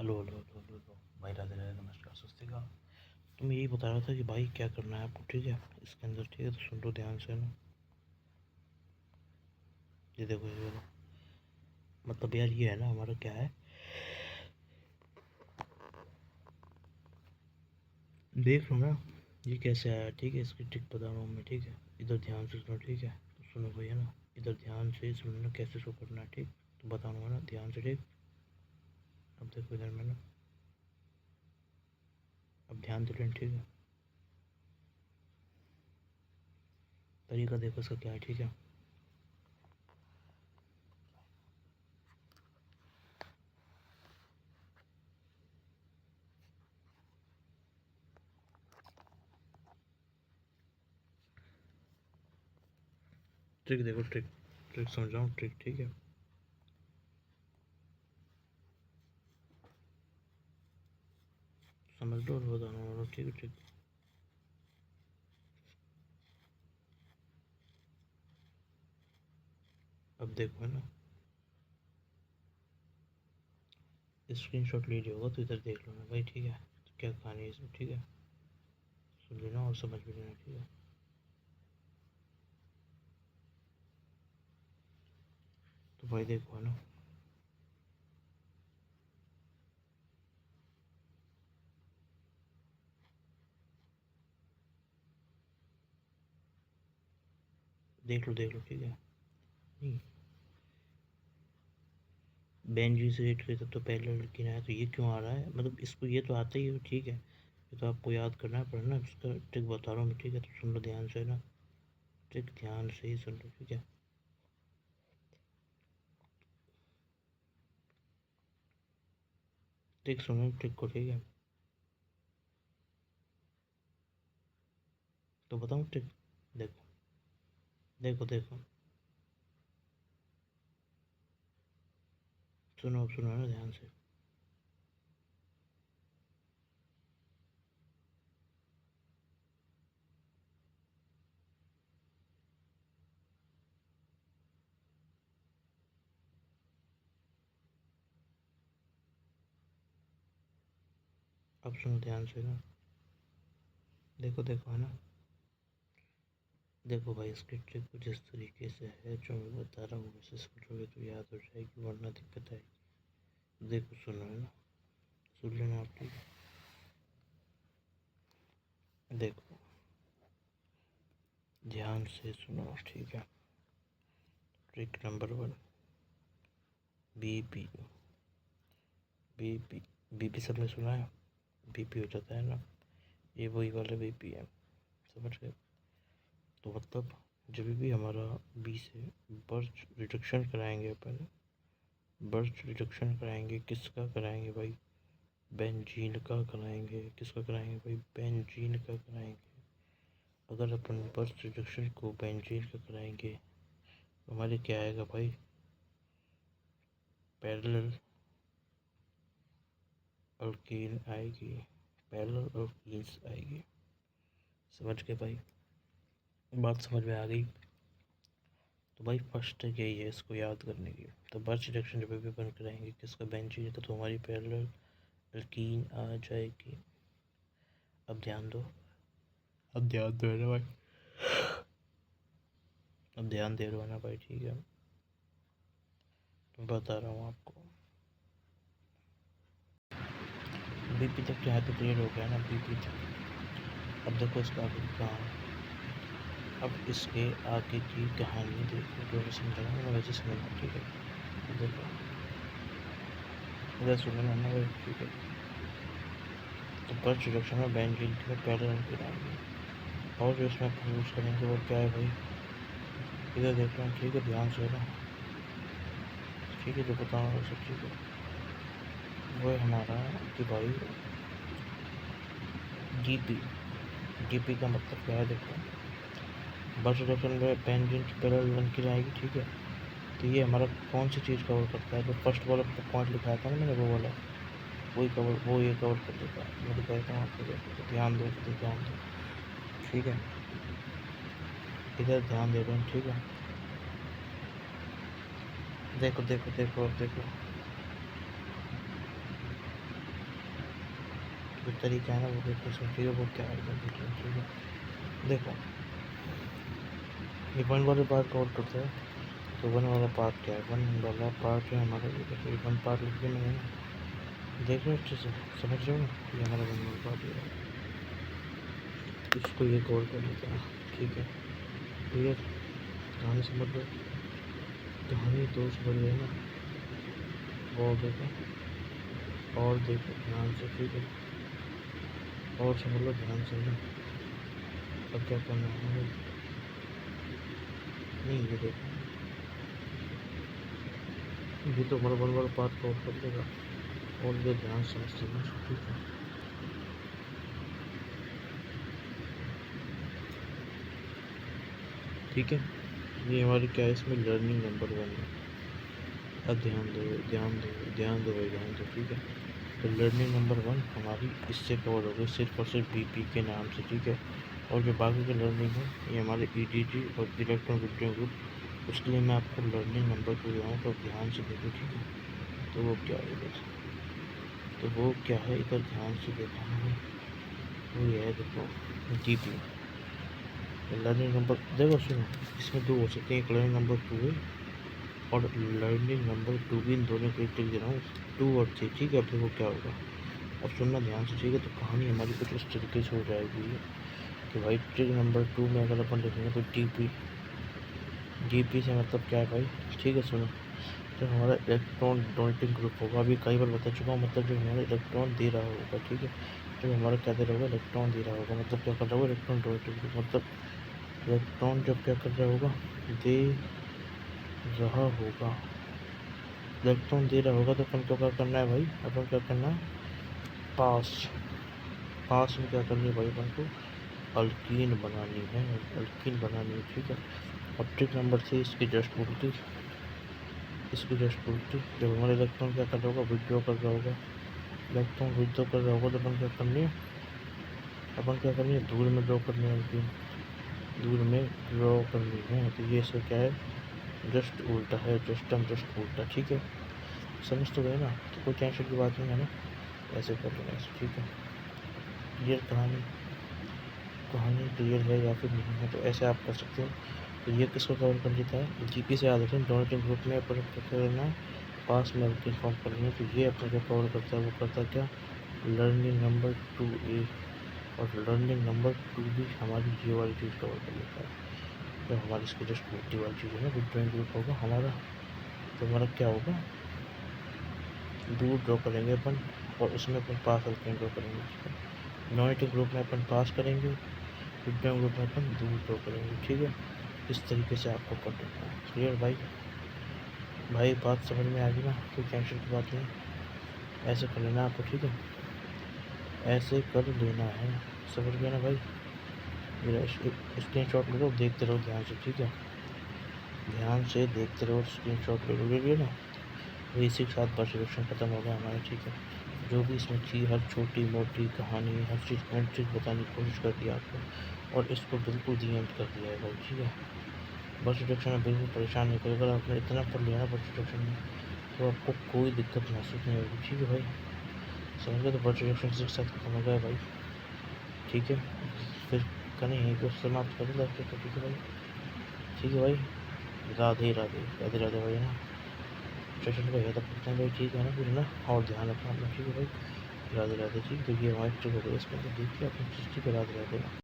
Hello hello hello hello hello. भाई राधे राधे, नमस्कार, सत श्री अकाल। तो मैं यही बता रहा था कि भाई क्या करना है आपको, ठीक है इसके अंदर, ठीक है तो सुन लो ध्यान से ना। ये देखो मतलब यार ये है ना, हमारा क्या है, देख लो ना ये कैसे आया, ठीक है इसकी ट्रिक बता रहा हूँ मैं, ठीक है इधर ध्यान से सुनो, ठीक है तो सुनो भैया ना, इधर ध्यान से सुनो ना कैसे शो करना है, ठीक तो बता रहा हूँ ना ध्यान से, ठीक। अब देखो इधर में ना, अब ध्यान दे लेना, ठीक है तरीका देखो इसका क्या है, ठीक है। ट्रिक देखो, ट्रिक ट्रिक समझाऊँ, ट्रिक ठीक है। समझ लो और बता रहा हूँ, ठीक है ठीक। अब देखो है ना, स्क्रीनशॉट ले लिया होगा तो इधर देख लो ना भाई, ठीक है तो क्या कहानी है इसमें, ठीक है सुन लेना और समझ भी लेना, ठीक है। तो भाई देखो है ना, देख लो ठीक है। नहीं, बेंजी से रेट तब तो पहले लड़की ना है, तो ये क्यों आ रहा है, मतलब इसको ये तो आता ही है, ठीक है ये तो आपको याद करना पड़ना, इसका ट्रिक बता रहा हूँ मैं, ठीक है तो सुन लो ध्यान से ना, ट्रिक ध्यान से ही सुन लो, ठीक है। ट्रिक सुनो ट्रिक को, ठीक है तो बताऊँ ट्रिक। देखो देखो देखो, सुनो सुनो ना ध्यान से। अब सुनो ध्यान से ना, देखो देखो है ना, देखो भाई इसकी ट्रिक कुछ इस तरीके से है जो मैं बता रहा हूँ, वैसे समझोगे तो याद हो जाएगी वरना दिक्कत आएगी। देखो सुनो है ना, सुन लेना आप, ठीक है देखो ध्यान से सुनो, ठीक है। Trick number one, BP. BP BP सबने सुना है, बीपी हो जाता है ना, ये वही वाला बीपी है, समझ गए। तो मतलब जब भी हमारा बी से बर्थ रिडक्शन कराएंगे अपन, बर्थ रिडक्शन कराएंगे किसका कराएंगे भाई, बेंजीन का कराएंगे, किसका कराएंगे भाई, बेंजीन का कराएंगे। अगर अपन बर्थ रिडक्शन को बेंजीन का कराएंगे तो हमारे क्या आएगा भाई, पैरेलल अल्कीन आएगी, पैरेलल अल्कीन्स आएगी, समझ के भाई, बात समझ में आ गई। तो भाई फर्स्ट यही है इसको याद करने की, तो बर्थ रिडक्शन जब भी अपन कराएंगे किसका, बेंजीन का, तो हमारी पैरेलल अल्कीन आ जाएगी। अब ध्यान दो, अब ध्यान दो ना भाई, अब ध्यान दे रहे हो ना भाई, ठीक है मैं बता रहा हूँ आपको। बीपी तक तो यहाँ पे क्लियर हो गया ना, बीपी तक। अब देखो इसका आगे की कहानी, अब इसके आगे की कहानी देखो, जो मैं समझा रहा हूँ मैं वैसे समझना, ठीक है। अब देखो इधर सुनना ना भाई, ठीक है तो फर्स्ट रिडक्शन में बेंजीन के पैरेलल गिराएंगे, और जो इसमें यूज़ करेंगे वो क्या है भाई, इधर देख रहे हैं, ठीक है ध्यान से ना, ठीक है जो बता रहा हूँ सब, ठीक है वो है हमारा कि भाई जीपी। जीपी का मतलब क्या है, देखो बर्स्ट रिडक्शन में बेंजीन की पैरेलल गिराएगी, ठीक है तो ये हमारा कौन सी चीज़ कवर करता है, जो फर्स्ट वाला पॉइंट लिखाया था ना मैंने, वो वाला वही कवर, वो ये कवर कर देता है, मैं दिखाता हूँ आपको, देखो ध्यान दो, तो ध्यान दो, ठीक है इधर ध्यान दे रहे हैं, ठीक है देखो देखो देखो, अब देखो तरीका है ना वो देखो सोचिए वो क्या है ठीक है। देखो ये वन वाले पार्ट कवर करता है, तो वन वाला पार्ट क्या है, वन वाला पार्ट है हमारा ये देखो वन पार्ट लिख दिया मैंने, देख रहे हो अच्छे से समझ रहे हो ना, ये हमारा वन वाला पार्ट है, इसको ये कवर कर लेते हैं ठीक है। क्लियर, कहानी समझ लो, कहानी तो बड़ी है ना, और देखो ध्यान से ठीक है, और समझ लो ध्यान से ना। अब क्या करना है, नहीं ये देखो ये तो हमारा वन वाला पार्ट कवर कर देगा, और ये ध्यान से समझ ठीक है। ठीक है, ये हमारी क्या है, इसमें लर्निंग नंबर 1 है। अब ध्यान दो भाई ध्यान दो ठीक है। तो लर्निंग नंबर 1 हमारी इससे कवर हो गई सिर्फ और सिर्फ बीपी के नाम से ठीक है। और जो बाकी के लर्निंग है ये हमारे ईडीजी और इलेक्ट्रॉन विड्रॉ ग्रुप, उसके लिए मैं आपको लर्निंग नंबर 2 दूँगा, तो ध्यान से देखो ठीक है। तो वो क्या है इधर, तो वो क्या है इधर ध्यान से देखा है, वो ये है देखो जीपी लर्निंग नंबर। देखो सुनो, इसमें 2 हो सकते हैं, एक लर्निंग नंबर 2 है और लर्निंग नंबर 2 भी, इन दोनों को टिक दे रहा हूँ 2 और 3 ठीक है। अब देखो क्या होगा, अब सुनना ध्यान से ठीक है। तो कहानी हमारी कुछ इस तरीके से हो जाएगी कि भाई ट्रिक नंबर 2 में अगर अपन लिखेंगे तो डीपी से मतलब क्या है भाई, ठीक है सुनो। तो हमारा इलेक्ट्रॉन डोनेटिंग ग्रुप होगा, अभी कई बार बता चुका हूँ, मतलब जो हमारा इलेक्ट्रॉन दे रहा होगा ठीक है, जो हमारा क्या दे रहा होगा, इलेक्ट्रॉन दे रहा होगा, मतलब क्या कर रहा होगा, इलेक्ट्रॉन डोनेटिंग ग्रुप, मतलब इलेक्ट्रॉन जब क्या कर रहा होगा, दे रहा होगा, इलेक्ट्रॉन दे रहा होगा, तो अपन को क्या करना है भाई, अपन क्या करना है, पास में क्या करनी है भाई, अपन को अल्कीन बनानी है, ठीक है। अब ट्रिक नंबर 3 इसकी जस्ट उल्टी, जब हमारा इलेक्ट्रॉन क्या कर रहा होगा, विड्रॉ कर रहा होगा, इलेक्ट्रॉन विड्रॉ कर रहा होगा, तो अपन क्या करनी है, दूर में ड्रॉ करनी है, अल्कीन दूर में ड्रॉ करनी है। तो ये सब क्या है, जस्ट उल्टा है, जस्ट उल्टा ठीक है। समझ तो गए ना, तो कोई टेंशन की बात नहीं है ना, ऐसे कर लेना ऐसे ठीक है। क्लियर, कहानी क्लियर है या फिर नहीं है, तो ऐसे आप कर सकते हो। तो ये किसको कवर कर देता है, जीपी से याद रखें, डोनेटिंग ग्रुप में अपन क्या करना है, पास में अल्कीन फॉर्म करनी है। तो ये अपना जो कवर करता है वो करता है क्या, लर्निंग नंबर 2A, और लर्निंग नंबर 2 भी हमारी ये वाली चीज़ कवर कर लेता है, जो हमारी इसकी जस्ट उल्टी वाली चीज़ है ना, विड्रॉइंग ग्रुप होगा हमारा। तो हमारा क्या होगा, दूर ड्रॉ करेंगे अपन, और उसमें अपन पास अल्कीन ड्रॉ करेंगे ठीक है। डोनेटिंग ग्रुप में अपन पास करेंगे, विड्रॉइंग ग्रुप में अपन दूर ड्रॉ करेंगे ठीक है। इस तरीके से आपको कर देना है। क्लियर भाई बात समझ में आ गई ना, कोई टेंशन की बात नहीं, ऐसे कर लेना आपको ठीक है, ऐसे कर लेना है, समझ गया ना भाई। मेरा स्क्रीन शॉट ले लो, देखते रहो ध्यान से ठीक है, ध्यान से देखते रहो, स्क्रीन शॉट ले लो, ले लिया ना। तो इसी के साथ बस रिएक्शन ख़त्म हो गया हमारा ठीक है। जो भी इसमें थी हर छोटी मोटी कहानी, हर चीज़ बताने की कोशिश कर दी आपको, और इसको बिल्कुल दी एंड कर दिया है भाई ठीक है। बस रिडक्शन में बिल्कुल परेशान नहीं करेगा, अगर आपने इतना पढ़ लिया ना बस रिडक्शन में, तो आपको कोई दिक्कत महसूस नहीं होगी ठीक है भाई। समझ गए, तो बस रिडक्शन के साथ खत्म हो गया भाई ठीक है। फिर करें यहीं पर समाप्त कर दें ठीक है भाई, ठीक है भाई, राधे राधे राधे राधे भाई ना, स्टेशन पर है तब तक भाई ठीक है ना, फिर ना और ध्यान रखना अपना ठीक है भाई, राधे राधे ठीक। तो ये हमारी ट्रिक हो गई इसमें, तो देखिए अपनी ठीक है, राधे राधे।